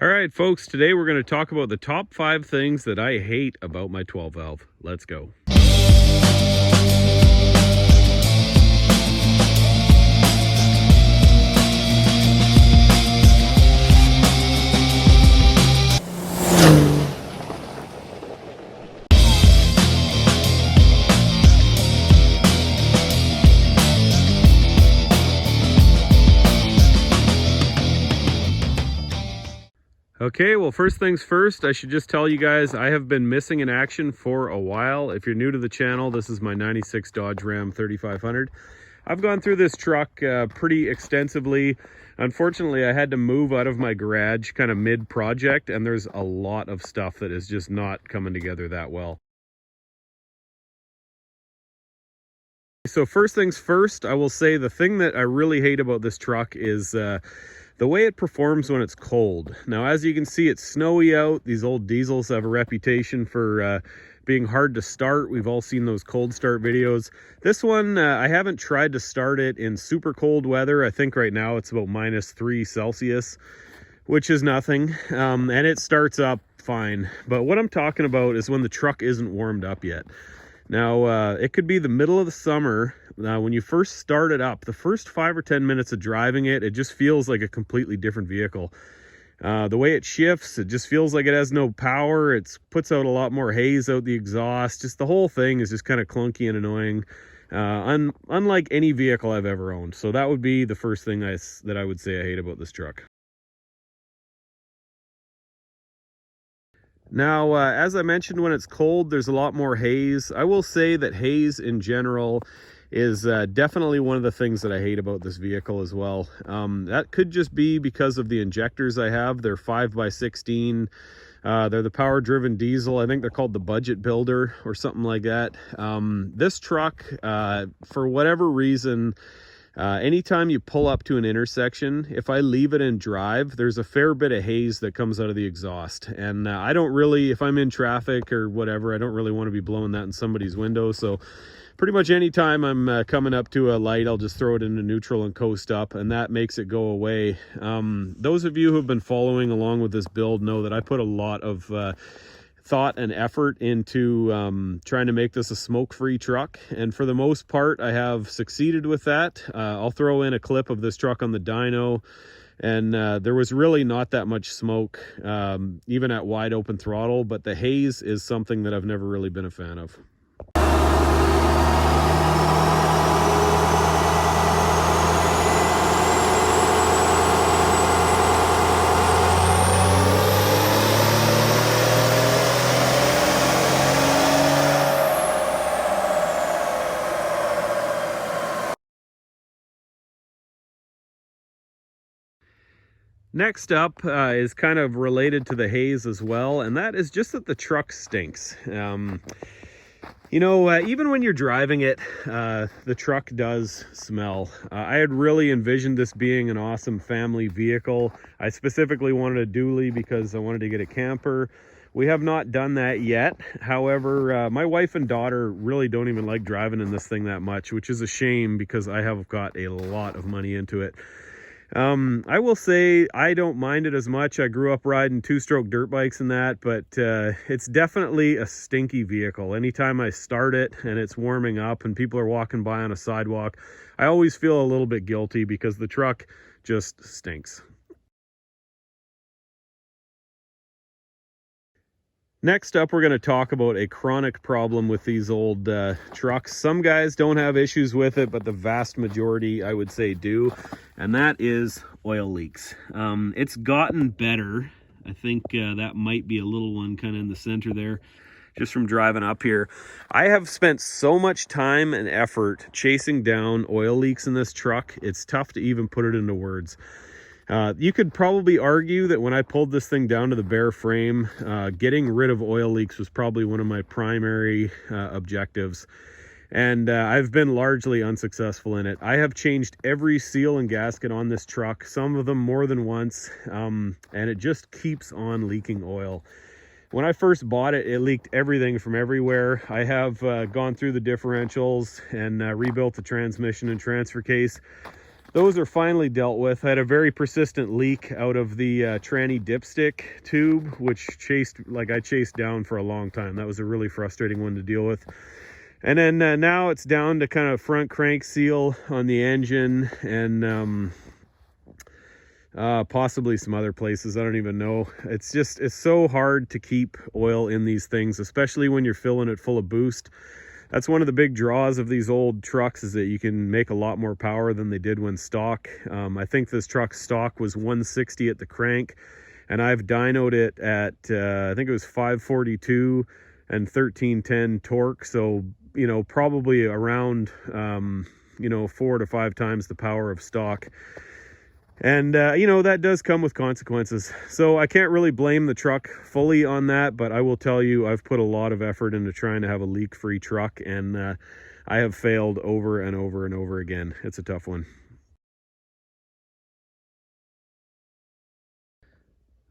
All right, folks, today we're going to talk about the top 5 things that I hate about my 12 valve. Let's go. Okay, well, first things first, I should just tell you guys I have been missing in action for a while. If you're new to the channel, this is my 96 Dodge Ram 3500. I've gone through this truck pretty extensively. Unfortunately, I had to move out of my garage kind of mid-project, and there's a lot of stuff that is just not coming together that well. So first things first, I will say the thing that I really hate about this truck is the way it performs when it's cold. Now, as you can see, it's snowy out. These old diesels have a reputation for being hard to start. We've all seen those cold start videos. This one, I haven't tried to start it in super cold weather. I think right now it's about -3 Celsius, which is nothing. And it starts up fine. But what I'm talking about is when the truck isn't warmed up yet. Now, it could be the middle of the summer. When you first start it up, the first 5 or 10 minutes of driving it, it just feels like a completely different vehicle. The way it shifts, it just feels like it has no power. It puts out a lot more haze out the exhaust. Just the whole thing is just kind of clunky and annoying, unlike any vehicle I've ever owned. So that would be the first thing that I would say I hate about this truck. Now, as I mentioned, when it's cold, there's a lot more haze. I will say that haze in general is definitely one of the things that I hate about this vehicle as well. That could just be because of the injectors I have. They're 5x16. They're the power-driven diesel. I think they're called the Budget Builder or something like that. This truck, for whatever reason, anytime you pull up to an intersection, if I leave it in drive, there's a fair bit of haze that comes out of the exhaust. And I don't really, if I'm in traffic or whatever, I don't really want to be blowing that in somebody's window. So pretty much anytime I'm coming up to a light, I'll just throw it into neutral and coast up, and that makes it go away. Those of you who have been following along with this build know that I put a lot of thought and effort into trying to make this a smoke-free truck, and for the most part I have succeeded with that. I'll throw in a clip of this truck on the dyno, and there was really not that much smoke even at wide open throttle, but the haze is something that I've never really been a fan of. Next up is kind of related to the haze as well, and that is just that the truck stinks. You know, even when you're driving it, the truck does smell. I had really envisioned this being an awesome family vehicle. I specifically wanted a dually because I wanted to get a camper. We have not done that yet. However, my wife and daughter really don't even like driving in this thing that much, which is a shame because I have got a lot of money into it. I will say I don't mind it as much. I grew up riding 2-stroke dirt bikes and that, but it's definitely a stinky vehicle. Anytime I start it and it's warming up and people are walking by on a sidewalk, I always feel a little bit guilty because the truck just stinks. Next up, we're going to talk about a chronic problem with these old trucks. Some guys don't have issues with it, but the vast majority, I would say, do. And that is oil leaks. It's gotten better. I think that might be a little one kind of in the center there, just from driving up here. I have spent so much time and effort chasing down oil leaks in this truck. It's tough to even put it into words. You could probably argue that when I pulled this thing down to the bare frame, getting rid of oil leaks was probably one of my primary objectives. And I've been largely unsuccessful in it. I have changed every seal and gasket on this truck, some of them more than once, and it just keeps on leaking oil. When I first bought it, it leaked everything from everywhere. I have gone through the differentials and rebuilt the transmission and transfer case. those are finally dealt with. I had a very persistent leak out of the tranny dipstick tube, which I chased down for a long time. That was a really frustrating one to deal with. And then now it's down to kind of front crank seal on the engine, and possibly some other places. I don't even know. It's so hard to keep oil in these things, especially when you're filling it full of boost. That's one of the big draws of these old trucks, is that you can make a lot more power than they did when stock. I think this truck's stock was 160 at the crank, and I've dynoed it at I think it was 542 and 1310 torque. So, you know, probably around 4 to 5 times the power of stock. And, that does come with consequences. So I can't really blame the truck fully on that, but I will tell you, I've put a lot of effort into trying to have a leak-free truck, and I have failed over and over and over again. It's a tough one.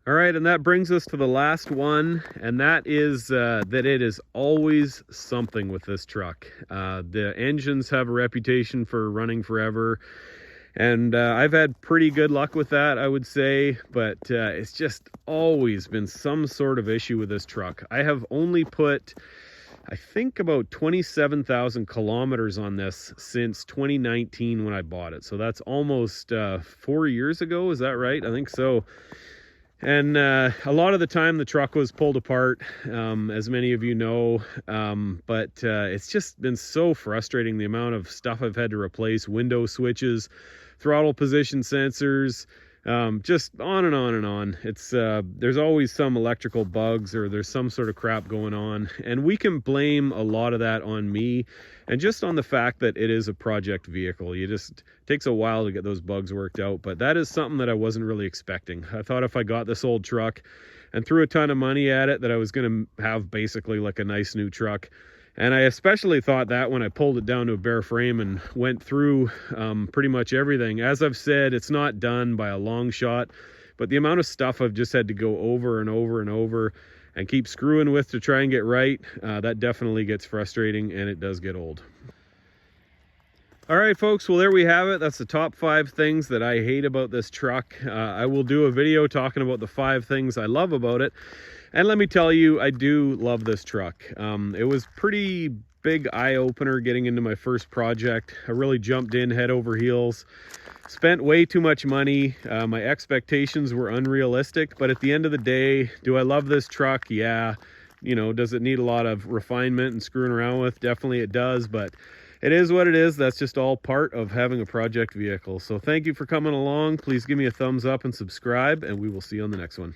All right, and that brings us to the last one, and that is that it is always something with this truck. The engines have a reputation for running forever, and I've had pretty good luck with that, I would say, but it's just always been some sort of issue with this truck. I have only put, I think, about 27,000 kilometers on this since 2019 when I bought it. So that's almost 4 years ago, is that right? I think so. And a lot of the time the truck was pulled apart, as many of you know, but it's just been so frustrating, the amount of stuff I've had to replace: window switches, throttle position sensors, just on and on and on. It's there's always some electrical bugs, or there's some sort of crap going on, and we can blame a lot of that on me and just on the fact that it is a project vehicle. It takes a while to get those bugs worked out, but that is something that I wasn't really expecting. I thought if I got this old truck and threw a ton of money at it, that I was going to have basically like a nice new truck. And I especially thought that when I pulled it down to a bare frame and went through pretty much everything. As I've said, it's not done by a long shot, but the amount of stuff I've just had to go over and over and over and keep screwing with to try and get right, that definitely gets frustrating, and it does get old. All right, folks, well, there we have it. That's the top 5 things that I hate about this truck. I will do a video talking about the 5 things I love about it. And let me tell you, I do love this truck. It was pretty big eye-opener getting into my first project. I really jumped in head over heels, spent way too much money. My expectations were unrealistic, but at the end of the day, do I love this truck? Yeah. Does it need a lot of refinement and screwing around with? Definitely it does, but it is what it is. That's just all part of having a project vehicle. So thank you for coming along. Please give me a thumbs up and subscribe, and we will see you on the next one.